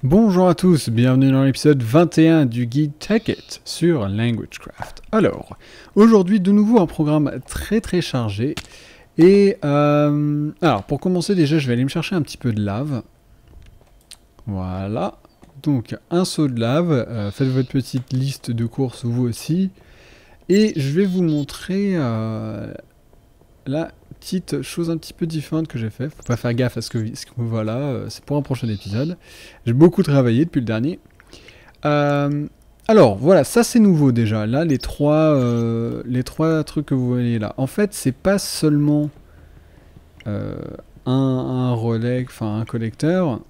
Bonjour à tous, bienvenue dans l'épisode 21 du guide Take-It sur LanguageCraft. Alors, aujourd'hui de nouveau un programme très chargé. Et alors pour commencer déjà je vais aller me chercher un petit peu de lave. Voilà, donc un seau de lave, faites votre petite liste de courses vous aussi. Et je vais vous montrer la petite chose un petit peu différente que j'ai fait. Faut pas faire gaffe à ce que voilà, c'est pour un prochain épisode. J'ai beaucoup travaillé depuis le dernier. Alors voilà, ça c'est nouveau déjà. Là les trois trucs que vous voyez là. En fait c'est pas seulement un relais, enfin un collecteur.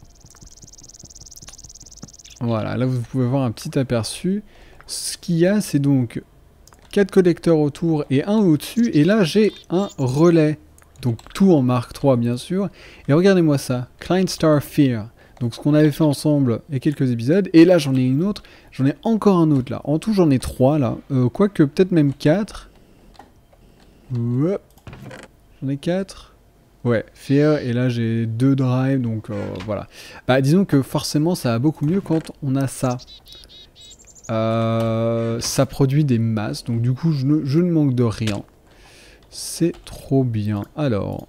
Voilà, là vous pouvez voir un petit aperçu. Ce qu'il y a c'est donc 4 collecteurs autour et un au-dessus. Et là j'ai un relais. Donc tout en Mark 3 bien sûr. Et regardez-moi ça, Client Star Fear. Donc ce qu'on avait fait ensemble il y a quelques épisodes. Et là j'en ai une autre, j'en ai encore un autre là. En tout j'en ai 3 là, quoique peut-être même 4. J'en ai 4. Ouais, Fear, et là j'ai 2 drives, donc voilà. Bah disons que forcément ça va beaucoup mieux quand on a ça. Ça produit des masses, donc du coup je ne manque de rien. C'est trop bien. Alors,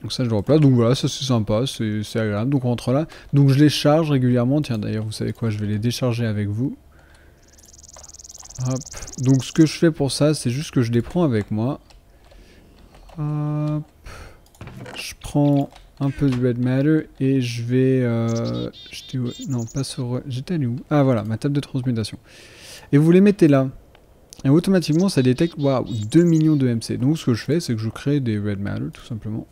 donc ça je le replace, donc voilà, ça c'est sympa, c'est agréable. Donc on rentre là, donc je les charge régulièrement. Tiens d'ailleurs vous savez quoi, je vais les décharger avec vous. Hop. Donc ce que je fais pour ça, c'est juste que je les prends avec moi. Hop. Je prends un peu de red matter et je vais... non, pas sur... J'étais allé où? Ah voilà, ma table de transmutation. Et vous les mettez là. Et automatiquement, ça détecte, waouh, 2 millions de MC. Donc ce que je fais, c'est que je crée des red matter, tout simplement.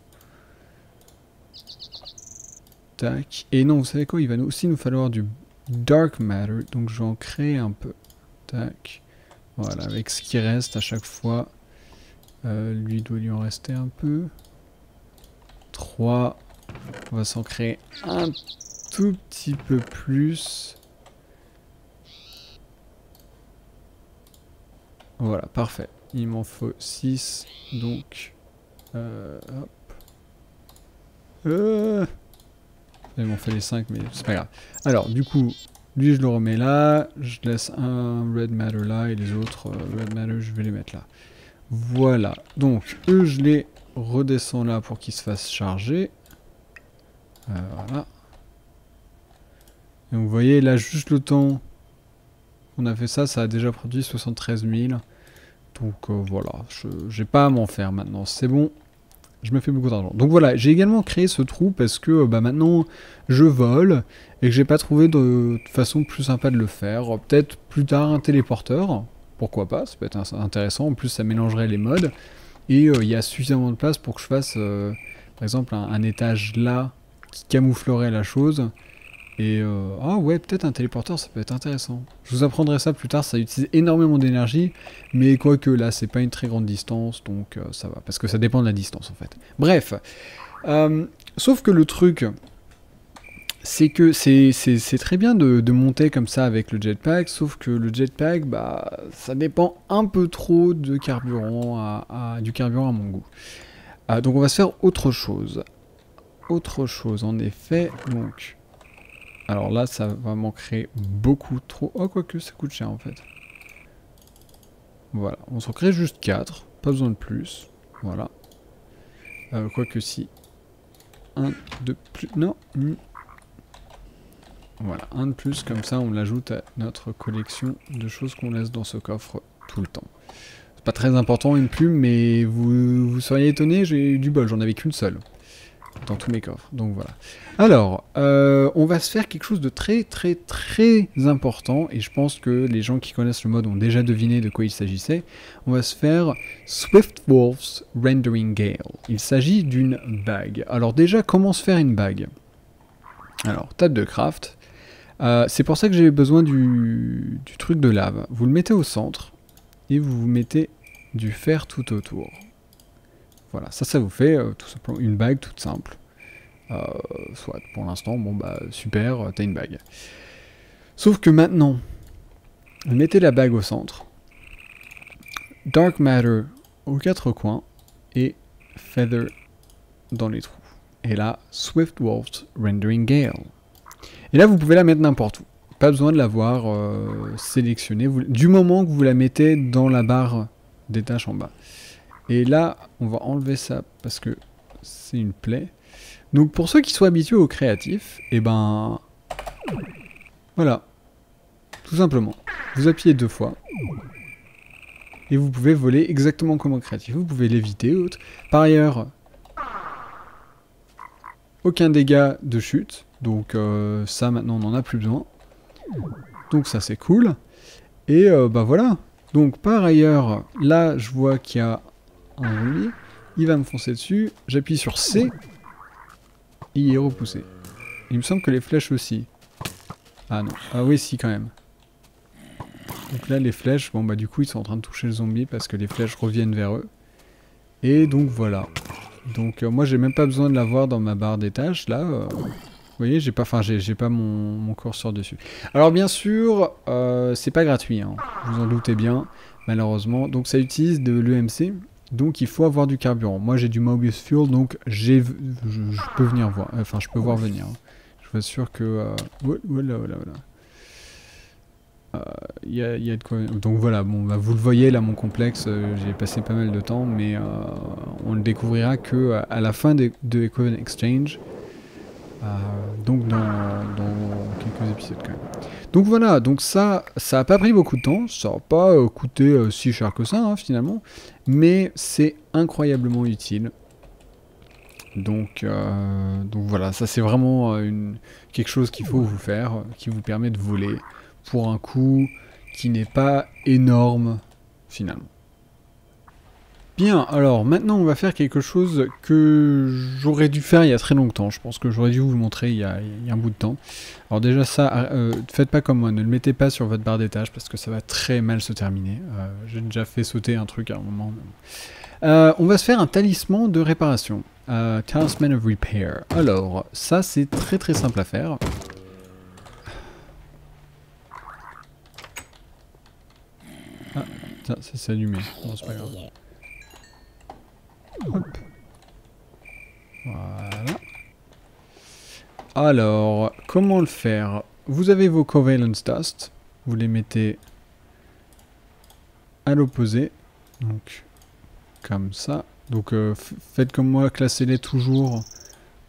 Tac. Et non, vous savez quoi, il va aussi nous falloir du dark matter. Donc je vais en créer un peu. Tac. Voilà, avec ce qui reste à chaque fois. Lui, doit lui en rester un peu. 3. On va s'en créer un tout petit peu plus. Voilà, parfait. Il m'en faut 6, donc... hop. Il m'en fait les 5, mais c'est pas grave. Alors, du coup, lui je le remets là. Je laisse un red matter là, et les autres red matter, je vais les mettre là. Voilà. Donc, eux, je les redescends là pour qu'ils se fassent charger. Voilà. Et vous voyez, là, juste le temps qu'on a fait ça, ça a déjà produit 73 000. Donc voilà, j'ai pas à m'en faire maintenant, c'est bon, je me fais beaucoup d'argent. Donc voilà, j'ai également créé ce trou parce que maintenant je vole et que j'ai pas trouvé de façon plus sympa de le faire. Peut-être plus tard un téléporteur, pourquoi pas, ça peut être intéressant, en plus ça mélangerait les modes. Et il y a suffisamment de place pour que je fasse par exemple un étage là qui camouflerait la chose. Et ah ouais, peut-être un téléporteur, ça peut être intéressant. Je vous apprendrai ça plus tard, ça utilise énormément d'énergie, mais quoique là, c'est pas une très grande distance, donc ça va, parce que ça dépend de la distance en fait. Bref, sauf que le truc, c'est que c'est très bien de monter comme ça avec le jetpack, sauf que le jetpack, bah, ça dépend un peu trop de carburant du carburant à mon goût. Donc on va se faire autre chose. Autre chose, en effet, donc... Alors là, ça va m'en créer beaucoup trop. Oh, quoique, ça coûte cher en fait. Voilà, on s'en crée juste 4. Pas besoin de plus. Voilà. Quoique si. Un de plus. Non. Voilà, un de plus, comme ça on l'ajoute à notre collection de choses qu'on laisse dans ce coffre tout le temps. C'est pas très important une plume, mais vous seriez étonné, j'ai eu du bol, j'en avais qu'une seule. Dans tous mes coffres, donc voilà. Alors, on va se faire quelque chose de très important, et je pense que les gens qui connaissent le mode ont déjà deviné de quoi il s'agissait. On va se faire Swiftwolf's Rendering Gale. Il s'agit d'une bague. Alors déjà, comment se faire une bague? Alors, table de craft. C'est pour ça que j'ai besoin du truc de lave. Vous le mettez au centre, et vous mettez du fer tout autour. Voilà, ça vous fait tout simplement une bague toute simple. Soit pour l'instant, bon bah super, t'as une bague. Sauf que maintenant, vous mettez la bague au centre, Dark Matter aux 4 coins, et Feather dans les trous. Et là, Swiftwolf's Rendering Gale. Et là, vous pouvez la mettre n'importe où. Pas besoin de l'avoir sélectionnée. Du moment que vous la mettez dans la barre des tâches en bas. Et là, on va enlever ça parce que c'est une plaie. Donc pour ceux qui sont habitués au créatif, et ben... Voilà. Tout simplement. Vous appuyez 2 fois. Et vous pouvez voler exactement comme en créatif. Vous pouvez l'éviter ou autre. Par ailleurs, aucun dégât de chute. Donc ça maintenant on n'en a plus besoin. Donc ça c'est cool. Et bah voilà. Donc par ailleurs, là je vois qu'il y a un zombie. Il va me foncer dessus. J'appuie sur C. Et il est repoussé. Il me semble que les flèches aussi. Ah non. Ah oui si quand même. Donc là les flèches, bon bah du coup ils sont en train de toucher le zombie parce que les flèches reviennent vers eux. Et donc voilà. Donc moi j'ai même pas besoin de l'avoir dans ma barre des tâches là. Vous voyez, j'ai pas mon curseur dessus. Alors bien sûr, c'est pas gratuit, hein, vous en doutez bien, malheureusement. Donc ça utilise de l'EMC, donc il faut avoir du carburant. Moi j'ai du Mobius Fuel, donc je peux venir voir, enfin je peux voir venir. Hein. Je suis sûr que... voilà. Il y a de quoi... Donc voilà, bon, bah, vous le voyez là, mon complexe, j'ai passé pas mal de temps, mais on le découvrira que à la fin de Ecoven Exchange. Donc dans quelques épisodes quand même. Donc voilà, donc ça a pas pris beaucoup de temps, ça n'a pas coûté si cher que ça hein, finalement, mais c'est incroyablement utile. Donc voilà, ça c'est vraiment quelque chose qu'il faut vous faire, qui vous permet de voler pour un coût qui n'est pas énorme finalement. Bien, alors maintenant on va faire quelque chose que j'aurais dû faire il y a très longtemps. Je pense que j'aurais dû vous le montrer il y a un bout de temps. Alors déjà ça, faites pas comme moi, ne le mettez pas sur votre barre des tâches parce que ça va très mal se terminer. J'ai déjà fait sauter un truc à un moment. On va se faire un talisman de réparation. Talisman of Repair. Alors, ça c'est très très simple à faire. Ah, tiens, ça s'est allumé. Bon, c'est pas grave. Hop. Voilà. Alors, comment le faire? Vous avez vos Covalence Dust. Vous les mettez à l'opposé. Donc, comme ça. Donc, faites comme moi, classez-les toujours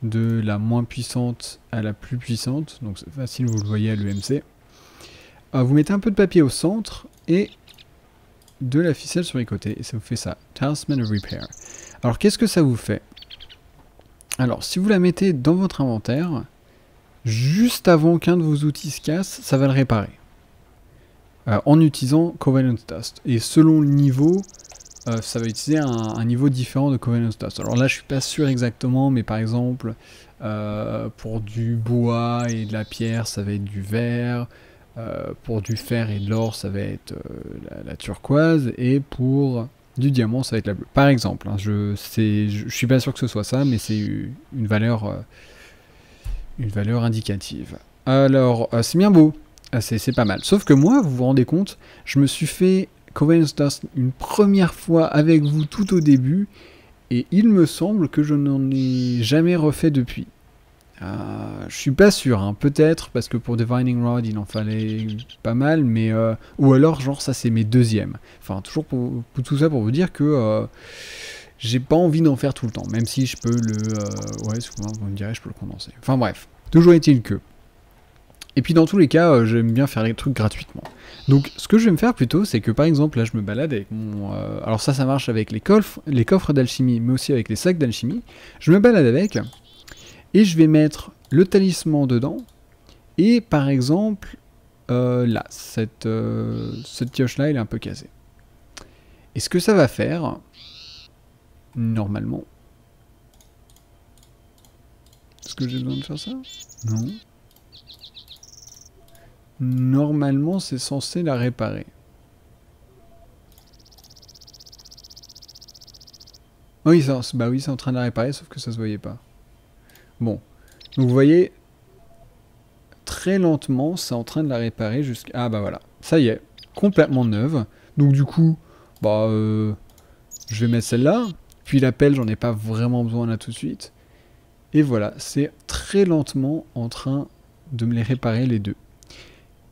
de la moins puissante à la plus puissante. Donc, c'est facile, vous le voyez à l'EMC. Vous mettez un peu de papier au centre et de la ficelle sur les côtés. Et ça vous fait ça. Talisman of Repair. Alors, qu'est-ce que ça vous fait? Alors, si vous la mettez dans votre inventaire, juste avant qu'un de vos outils se casse, ça va le réparer. En utilisant Covalence Dust. Et selon le niveau, ça va utiliser un niveau différent de Covalence Dust. Alors là, je suis pas sûr exactement, mais par exemple, pour du bois et de la pierre, ça va être du vert. Pour du fer et de l'or, ça va être la turquoise. Et pour du diamant, ça va être la bleue. Par exemple, hein, je suis pas sûr que ce soit ça, mais c'est une valeur indicative. Alors, c'est bien beau, c'est pas mal. Sauf que moi, vous vous rendez compte, je me suis fait Covalence Dust une première fois avec vous tout au début, et il me semble que je n'en ai jamais refait depuis. Je suis pas sûr, hein. Peut-être, parce que pour Divining Rod, il en fallait pas mal, mais... ou alors, genre, ça c'est mes deuxièmes. Enfin, toujours pour tout ça pour vous dire que j'ai pas envie d'en faire tout le temps, même si je peux le... ouais, souvent, vous me direz, je peux le condenser. Enfin bref, toujours est-il que... Et puis dans tous les cas, j'aime bien faire les trucs gratuitement. Donc ce que je vais me faire plutôt, c'est que par exemple, là je me balade avec mon... alors ça marche avec les coffres d'alchimie, mais aussi avec les sacs d'alchimie. Je me balade avec... Et je vais mettre le talisman dedans. Et par exemple, là, cette pioche-là, elle est un peu cassée. Et ce que ça va faire, normalement... Est-ce que j'ai besoin de faire ça? Non. Normalement, c'est censé la réparer. Oui, bah oui, c'est en train de la réparer, sauf que ça se voyait pas. Bon, donc vous voyez, très lentement, c'est en train de la réparer jusqu'à... Ah bah voilà, ça y est, complètement neuve. Donc du coup, bah, je vais mettre celle-là. Puis la pelle, j'en ai pas vraiment besoin là tout de suite. Et voilà, c'est très lentement en train de me les réparer les deux.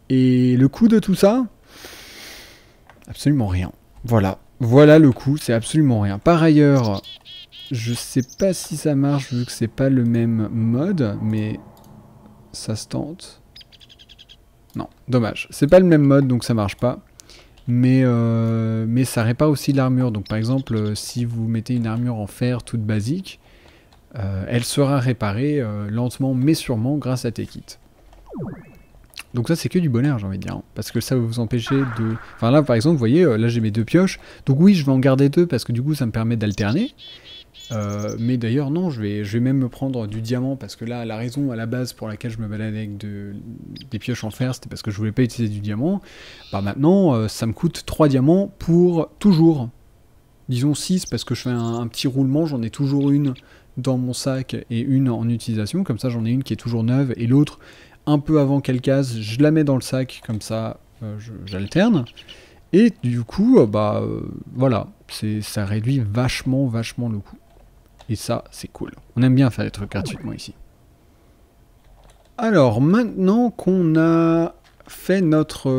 Et le coût de tout ça, absolument rien. Voilà. Voilà le coût, c'est absolument rien. Par ailleurs, je sais pas si ça marche vu que c'est pas le même mode, mais ça se tente. Non, dommage. C'est pas le même mode, donc ça marche pas. Mais ça répare aussi l'armure. Donc par exemple, si vous mettez une armure en fer toute basique, elle sera réparée lentement mais sûrement grâce à tes kits. Donc ça c'est que du bonheur, j'ai envie de dire, hein, parce que ça va vous empêcher de... Enfin là par exemple, vous voyez, là j'ai mes 2 pioches, donc oui je vais en garder 2 parce que du coup ça me permet d'alterner. Mais d'ailleurs non, je vais même me prendre du diamant, parce que là la raison à la base pour laquelle je me baladais avec des pioches en fer, c'était parce que je voulais pas utiliser du diamant. Bah maintenant ça me coûte 3 diamants pour toujours. Disons 6 parce que je fais un petit roulement, j'en ai toujours une dans mon sac et une en utilisation, comme ça j'en ai une qui est toujours neuve et l'autre un peu avant qu'elle casse, je la mets dans le sac, comme ça j'alterne. Et du coup, voilà, ça réduit vachement le coût. Et ça, c'est cool. On aime bien faire des trucs gratuitement ici. Alors, maintenant qu'on a fait notre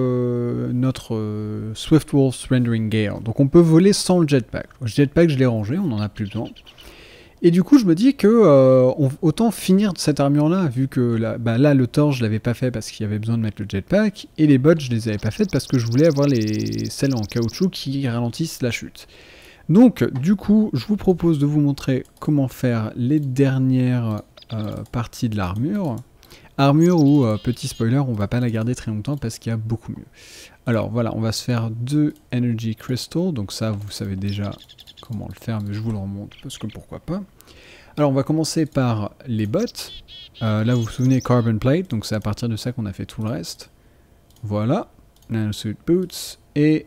Swiftwolf Rendering Gale, donc on peut voler sans le jetpack. Le jetpack, je l'ai rangé, on n'en a plus besoin. Et du coup, je me dis que autant finir cette armure-là, vu que là, le torche, je l'avais pas fait parce qu'il y avait besoin de mettre le jetpack, et les bottes, je les avais pas faites parce que je voulais avoir celles en caoutchouc qui ralentissent la chute. Donc, du coup, je vous propose de vous montrer comment faire les dernières parties de l'armure. Armure où, petit spoiler, on va pas la garder très longtemps parce qu'il y a beaucoup mieux. Alors voilà, on va se faire 2 Energy Crystal, donc ça, vous savez déjà comment le faire, mais je vous le remonte parce que pourquoi pas. Alors on va commencer par les bottes. Là vous vous souvenez Carbon Plate, donc c'est à partir de ça qu'on a fait tout le reste. Voilà, Nanosuit Boots, et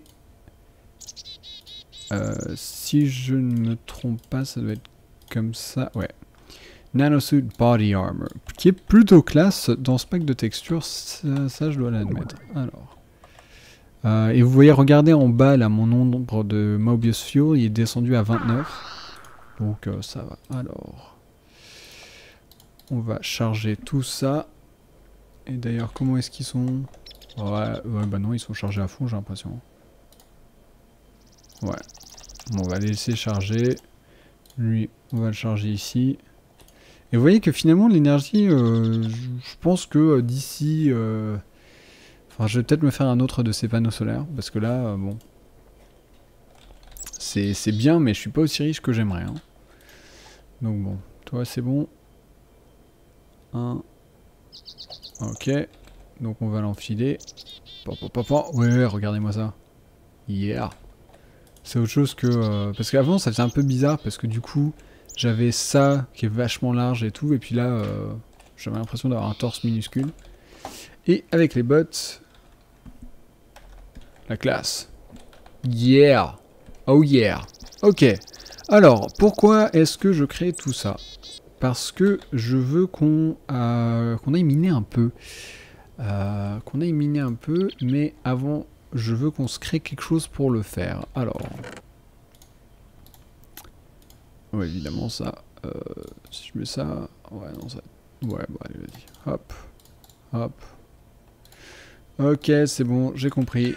si je ne me trompe pas, ça doit être comme ça, ouais. Nanosuit Body Armor, qui est plutôt classe dans ce pack de textures, ça je dois l'admettre. Alors... et vous voyez, regardez en bas, là, mon nombre de Mobius Fuel, il est descendu à 29. Donc ça va. Alors, on va charger tout ça. Et d'ailleurs, comment est-ce qu'ils sont? Ouais, bah non, ils sont chargés à fond, j'ai l'impression. Ouais. Bon, on va les laisser charger. Lui, on va le charger ici. Et vous voyez que finalement, l'énergie, je pense que d'ici... Enfin, je vais peut-être me faire un autre de ces panneaux solaires, parce que là, bon... C'est bien, mais je suis pas aussi riche que j'aimerais. Hein. Donc bon, toi c'est bon. 1. Ok. Donc on va l'enfiler. Ouais, regardez-moi ça. Yeah. C'est autre chose que... parce qu'avant, ça faisait un peu bizarre, parce que du coup, j'avais ça qui est vachement large et tout, et puis là, j'avais l'impression d'avoir un torse minuscule. Et avec les bottes... La classe. Yeah. Oh yeah. Ok. Alors, pourquoi est-ce que je crée tout ça? Parce que je veux qu'on aille miner un peu. Mais avant, je veux qu'on se crée quelque chose pour le faire. Alors... Ouais, évidemment, ça. Si je mets ça... Ouais, non, ça... Ouais, bon, allez, vas-y. Hop. Hop. Ok, c'est bon, j'ai compris.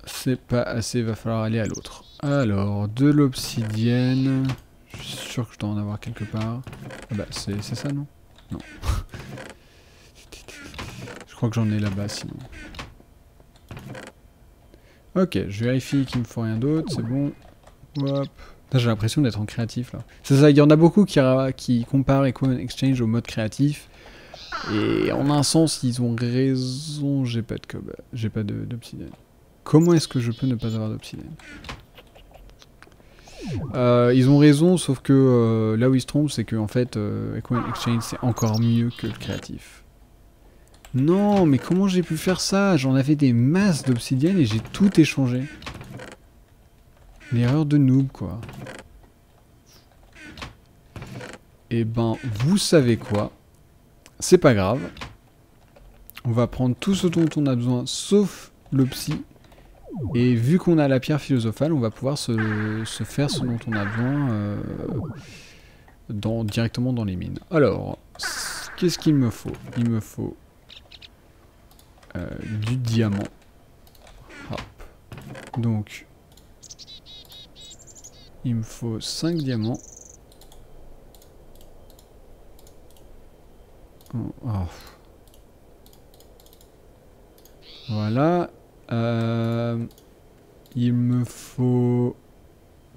C'est pas assez, va falloir aller à l'autre. Alors, de l'obsidienne. Je suis sûr que je dois en avoir quelque part. Ah bah, c'est ça, non? Non. Je crois que j'en ai là-bas, sinon. Ok, je vérifie qu'il me faut rien d'autre, c'est bon. Hop. J'ai l'impression d'être en créatif, là. C'est ça, il y en a beaucoup qui comparent Equipment Exchange au mode créatif. Et en un sens, ils ont raison, j'ai pas d'obsidienne. Comment est-ce que je peux ne pas avoir d'obsidienne? Ils ont raison, sauf que là où ils se trompent, c'est que en fait, Equipment Exchange c'est encore mieux que le créatif. Non, mais comment j'ai pu faire ça? J'en avais des masses d'obsidienne et j'ai tout échangé. L'erreur de noob, quoi. Et ben, vous savez quoi? C'est pas grave. On va prendre tout ce dont on a besoin, sauf le psy. Et vu qu'on a la pierre philosophale, on va pouvoir se faire ce dont on a besoin directement dans les mines. Alors, qu'est-ce qu'il me faut? Il me faut du diamant. Hop. Donc, il me faut 5 diamants. Oh. Voilà. Il me faut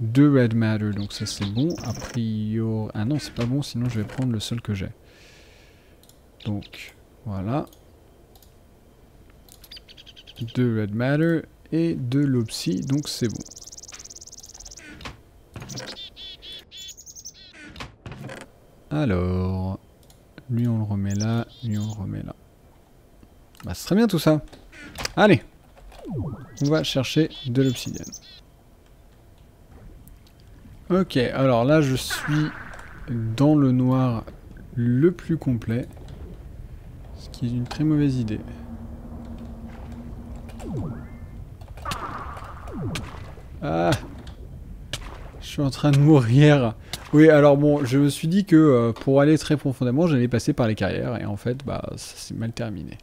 2 red matter, donc ça c'est bon. A priori... Ah non, c'est pas bon, sinon je vais prendre le seul que j'ai. Donc, voilà. 2 red matter et 2 lopsy, donc c'est bon. Alors, lui on le remet là, lui on le remet là. Bah c'est très bien tout ça. Allez, on va chercher de l'obsidienne. Ok, alors là je suis dans le noir le plus complet. Ce qui est une très mauvaise idée. Ah, je suis en train de mourir. Oui, alors bon, je me suis dit que pour aller très profondément, j'allais passer par les carrières. Et en fait, bah, ça s'est mal terminé.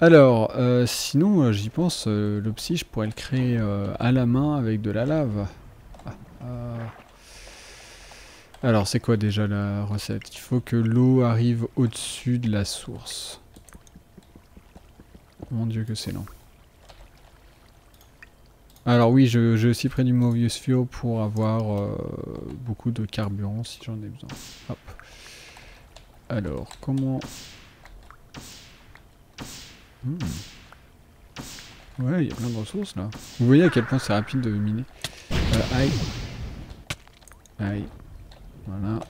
Alors, sinon, j'y pense, le psy, je pourrais le créer à la main avec de la lave. Alors, c'est quoi déjà la recette? Il faut que l'eau arrive au-dessus de la source. Mon dieu que c'est lent. Alors oui, j'ai aussi pris du Mobius Fuel pour avoir beaucoup de carburant si j'en ai besoin. Hop. Alors, comment... Ouais, il y a plein de ressources là. Vous voyez à quel point c'est rapide de miner. Aïe. Aïe. Voilà.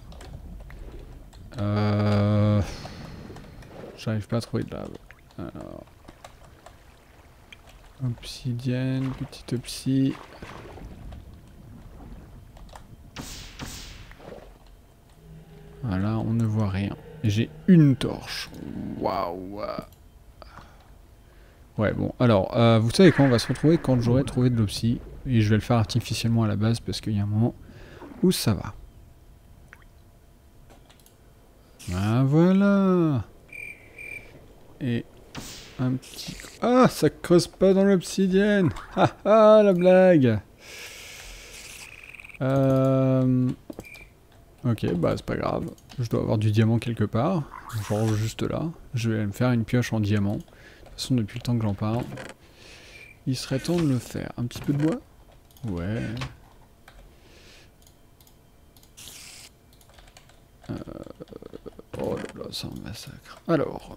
J'arrive pas à trouver de lave. Alors... Obsidienne, petite obsi. Voilà, on ne voit rien. Et j'ai une torche. Waouh. Ouais, bon, alors, vous savez quand on va se retrouver quand j'aurai trouvé de l'obsi. Et je vais le faire artificiellement à la base parce qu'il y a un moment où ça va. Ah, voilà. Et un petit... Ah, ça creuse pas dans l'obsidienne. Ah, ah, la blague. Ok, bah c'est pas grave. Je dois avoir du diamant quelque part. Genre juste là. Je vais me faire une pioche en diamant. De toute façon, depuis le temps que j'en parle, il serait temps de le faire. Un petit peu de bois? Ouais. Oh là là, c'est un massacre. Alors.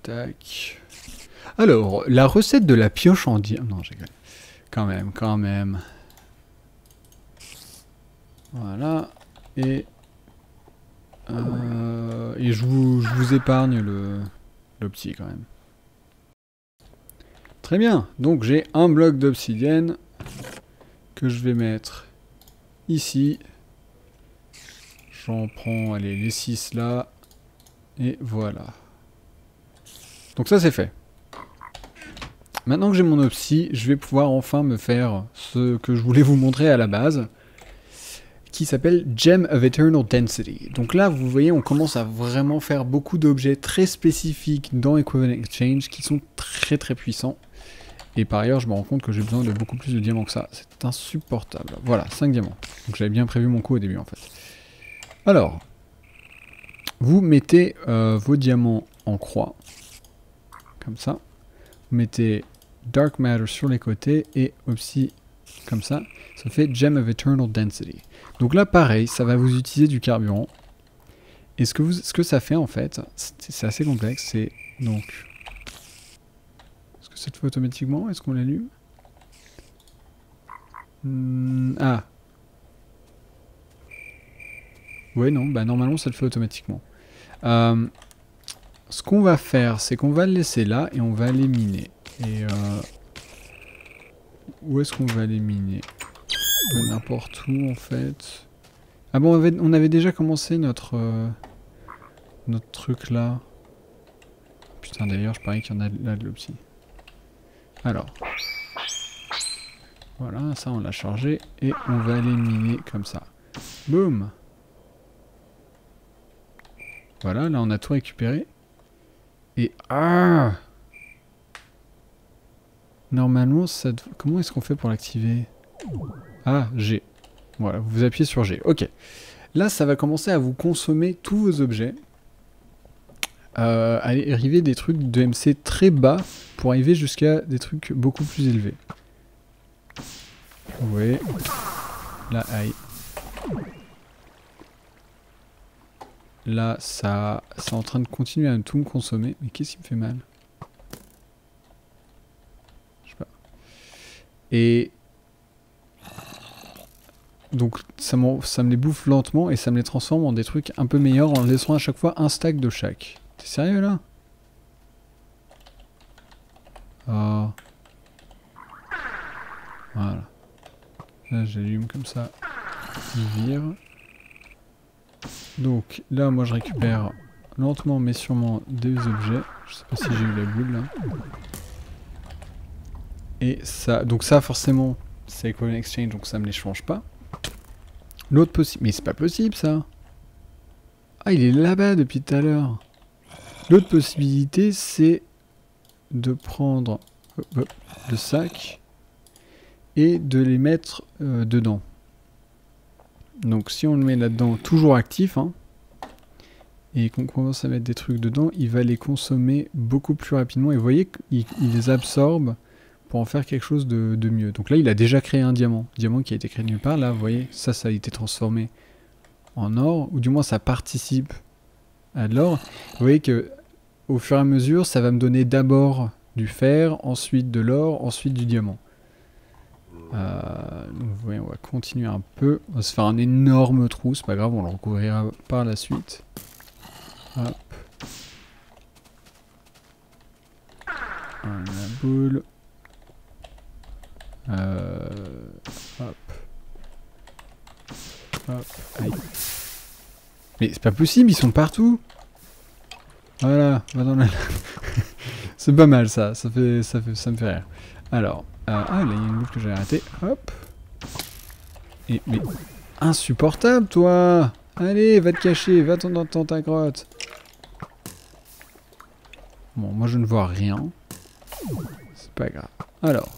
Tac. Alors, la recette de la pioche en diamant... Non, j'ai quand même, quand même. Voilà. Et je vous épargne le petit quand même. Très bien. Donc j'ai un bloc d'obsidienne que je vais mettre ici. J'en prends, allez, les 6 là. Et voilà. Donc ça c'est fait. Maintenant que j'ai mon obsi, je vais pouvoir enfin me faire ce que je voulais vous montrer à la base, qui s'appelle Gem of Eternal Density. Donc là, vous voyez, on commence à vraiment faire beaucoup d'objets très spécifiques dans Equivalent Exchange qui sont très très puissants. Et par ailleurs, je me rends compte que j'ai besoin de beaucoup plus de diamants que ça. C'est insupportable. Voilà, 5 diamants. Donc j'avais bien prévu mon coup au début en fait. Alors, vous mettez vos diamants en croix, comme ça. Vous mettez Dark Matter sur les côtés et aussi comme ça. Ça fait Gem of Eternal Density. Donc là, pareil, ça va vous utiliser du carburant. Et ce que ça fait en fait, c'est assez complexe. C'est donc... Est-ce que ça te fait automatiquement? Est-ce qu'on l'allume? Ah. Ouais, non, bah normalement ça le fait automatiquement. Ce qu'on va faire, c'est qu'on va le laisser là et on va aller miner. Et où est-ce qu'on va aller miner? N'importe où en fait. Ah bon, on avait déjà commencé notre truc là. Putain, d'ailleurs, je parie qu'il y en a là de l'opsie. Alors. Voilà, ça on l'a chargé. Et on va aller miner comme ça. Boum! Voilà, là on a tout récupéré. Et ah! Normalement, comment est-ce qu'on fait pour l'activer? Ah, G. Voilà, vous appuyez sur G. Ok. Là, ça va commencer à vous consommer tous vos objets. Arriver des trucs de MC très bas pour arriver jusqu'à des trucs beaucoup plus élevés. Oui. Là, aïe. Là, ça, c'est en train de continuer à tout me consommer. Mais qu'est-ce qui me fait mal? Je sais pas. Et donc, ça me les bouffe lentement et ça me les transforme en des trucs un peu meilleurs en laissant à chaque fois un stack de chaque. T'es sérieux là? Ah. Voilà. Là, j'allume comme ça. Il vire. Donc, là, moi, je récupère lentement mais sûrement des objets. Je sais pas si j'ai eu la boule là. Et ça, donc ça, forcément, c'est Coin Exchange, donc ça me les change pas. L'autre possible. Mais c'est pas possible ça! Ah, il est là-bas depuis tout à l'heure! L'autre possibilité, c'est de prendre le sac et de les mettre dedans. Donc si on le met là-dedans, toujours actif, hein, et qu'on commence à mettre des trucs dedans, il va les consommer beaucoup plus rapidement. Et vous voyez qu'il les absorbe pour en faire quelque chose de mieux. Donc là, il a déjà créé un diamant. Diamant qui a été créé de nulle part. Là, vous voyez, ça a été transformé en or, ou du moins ça participe à de l'or. Vous voyez que au fur et à mesure, ça va me donner d'abord du fer, ensuite de l'or, ensuite du diamant. Donc vous voyez, on va continuer un peu. On va se faire un énorme trou, c'est pas grave, on le recouvrira par la suite. Hop. La boule. Hop. Hop. Aïe. Mais c'est pas possible, ils sont partout. Voilà, va dans la... C'est pas mal ça, ça me fait rire. Alors, ah là il y a une boule que j'ai arrêtée, hop. Et, mais, insupportable toi! Allez, va te cacher, va dans ta grotte. Bon, moi je ne vois rien. C'est pas grave. Alors,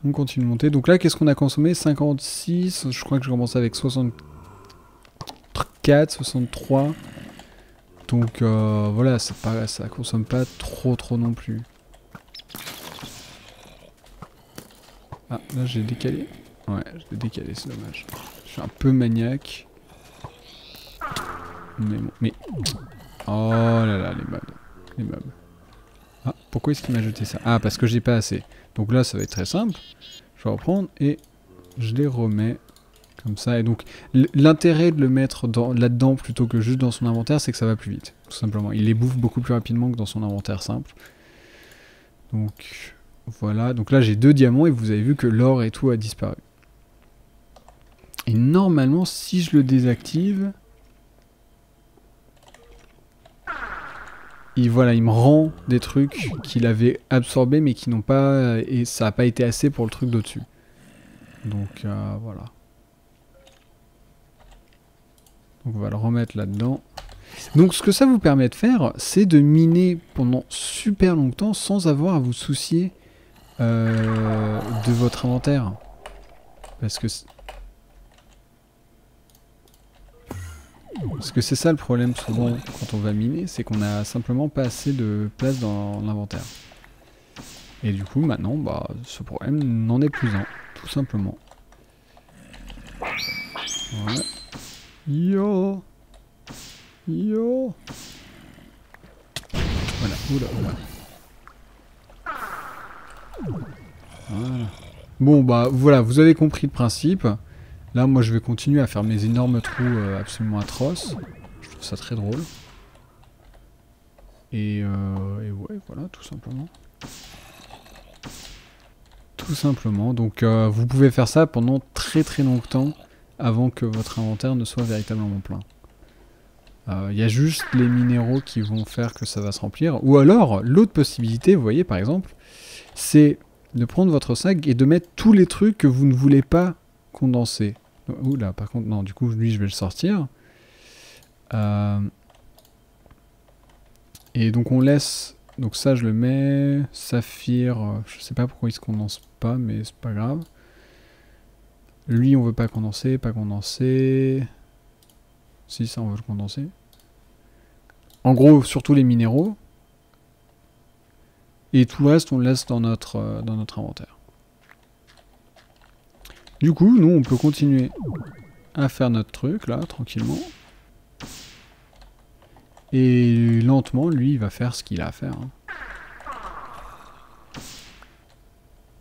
on continue de monter. Donc là, qu'est-ce qu'on a consommé? 56, je crois que je commence avec 64, 63. Donc voilà, ça consomme pas trop non plus. Ah, là j'ai décalé. Ouais, j'ai décalé, c'est dommage. Je suis un peu maniaque. Mais bon, mais... Oh là là, les mobs. Les mobs. Ah, pourquoi est-ce qu'il m'a jeté ça? Ah, parce que j'ai pas assez. Donc là, ça va être très simple. Je vais reprendre et je les remets comme ça. Et donc, l'intérêt de le mettre là-dedans plutôt que juste dans son inventaire, c'est que ça va plus vite. Tout simplement. Il les bouffe beaucoup plus rapidement que dans son inventaire simple. Donc, voilà. Donc là, j'ai 2 diamants et vous avez vu que l'or et tout a disparu. Et normalement, si je le désactive... voilà, il me rend des trucs qu'il avait absorbés mais qui n'ont pas... Et ça n'a pas été assez pour le truc d'au-dessus. Donc voilà. Donc on va le remettre là-dedans. Donc ce que ça vous permet de faire, c'est de miner pendant super longtemps sans avoir à vous soucier de votre inventaire. Parce que c'est ça le problème souvent quand on va miner, c'est qu'on a simplement pas assez de place dans l'inventaire. Et du coup maintenant, bah, ce problème n'en est plus un, tout simplement. Ouais. Yo. Yo. Voilà, oula, oula. Voilà. Bon bah voilà, vous avez compris le principe. Là moi je vais continuer à faire mes énormes trous absolument atroces. Je trouve ça très drôle. Et ouais, voilà, tout simplement. Tout simplement, donc vous pouvez faire ça pendant très longtemps avant que votre inventaire ne soit véritablement plein. Il y a juste les minéraux qui vont faire que ça va se remplir. Ou alors, l'autre possibilité, vous voyez par exemple, c'est de prendre votre sac et de mettre tous les trucs que vous ne voulez pas condenser. Oula, par contre, non, du coup, lui, je vais le sortir. Et donc, on laisse Donc ça, je le mets. Saphir, je sais pas pourquoi il se condense pas, mais c'est pas grave. Lui, on veut pas condenser, pas condenser. Si, ça, on veut le condenser. En gros, surtout les minéraux. Et tout le reste, on le laisse dans notre inventaire. Du coup, nous, on peut continuer à faire notre truc, là, tranquillement. Et lentement, lui, il va faire ce qu'il a à faire. Hein.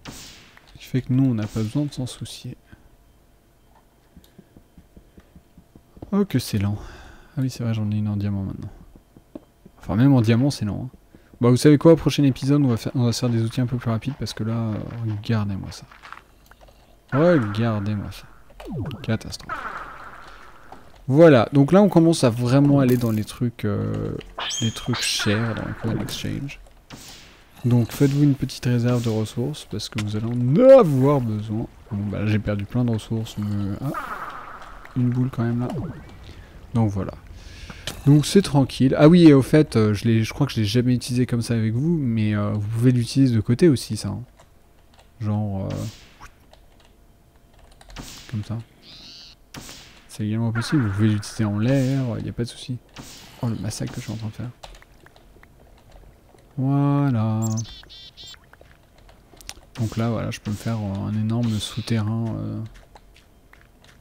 Ce qui fait que nous, on n'a pas besoin de s'en soucier. Oh, que c'est lent. Ah oui, c'est vrai, j'en ai une en diamant maintenant. Enfin, même en diamant, c'est lent. Hein. Bah, vous savez quoi, au prochain épisode, on va se faire des outils un peu plus rapides parce que là, regardez-moi ça. Regardez-moi ça. Catastrophe. Voilà, donc là, on commence à vraiment aller dans les trucs chers dans le Coin Exchange. Donc, faites-vous une petite réserve de ressources parce que vous allez en avoir besoin. Bon, bah, j'ai perdu plein de ressources, mais... Ah, une boule quand même là. Donc, voilà. Donc c'est tranquille. Ah oui, et au fait, je crois que je l'ai jamais utilisé comme ça avec vous, mais vous pouvez l'utiliser de côté aussi, ça. Hein. Genre... comme ça. C'est également possible, vous pouvez l'utiliser en l'air, il n'y a pas de souci. Oh, le massacre que je suis en train de faire. Voilà. Donc là, voilà, je peux me faire un énorme souterrain.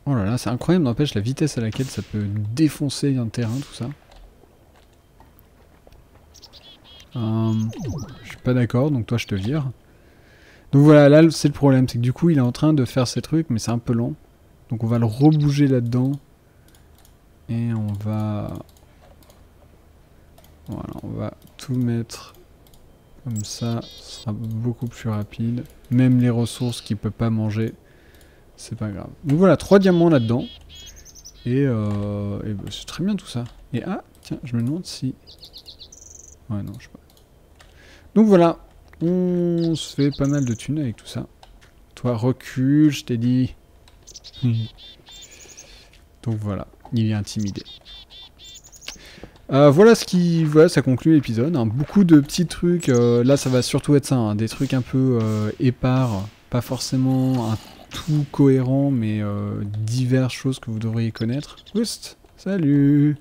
Oh là là, c'est incroyable, n'empêche la vitesse à laquelle ça peut défoncer un terrain, tout ça. Je suis pas d'accord, donc toi je te vire. Donc voilà, là c'est le problème, c'est que du coup il est en train de faire ses trucs, mais c'est un peu lent. Donc on va le rebouger là-dedans. Et on va... Voilà, on va tout mettre comme ça, ce sera beaucoup plus rapide. Même les ressources qu'il peut pas manger, c'est pas grave. Donc voilà, 3 diamants là-dedans. Et bah, c'est très bien tout ça. Et ah, tiens, je me demande si... Ouais, non, je sais pas. Donc voilà, on se fait pas mal de thunes avec tout ça. Toi, recule, je t'ai dit. Donc voilà, il est intimidé. Voilà ce qui... Voilà, ça conclut l'épisode. Hein. Beaucoup de petits trucs. Là, ça va surtout être ça. Hein, des trucs un peu épars. Pas forcément un tout cohérent, mais diverses choses que vous devriez connaître. Oust, salut.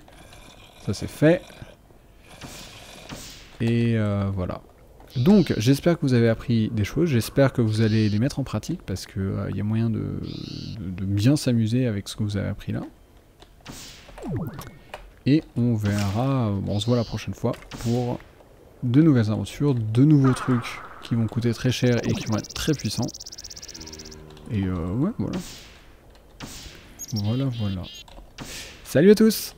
Ça c'est fait. Et voilà. Donc, j'espère que vous avez appris des choses, j'espère que vous allez les mettre en pratique, parce que y a moyen de bien s'amuser avec ce que vous avez appris là. Et on verra, on se voit la prochaine fois pour de nouvelles aventures, de nouveaux trucs qui vont coûter très cher et qui vont être très puissants. Et ouais, voilà. Voilà. Salut à tous!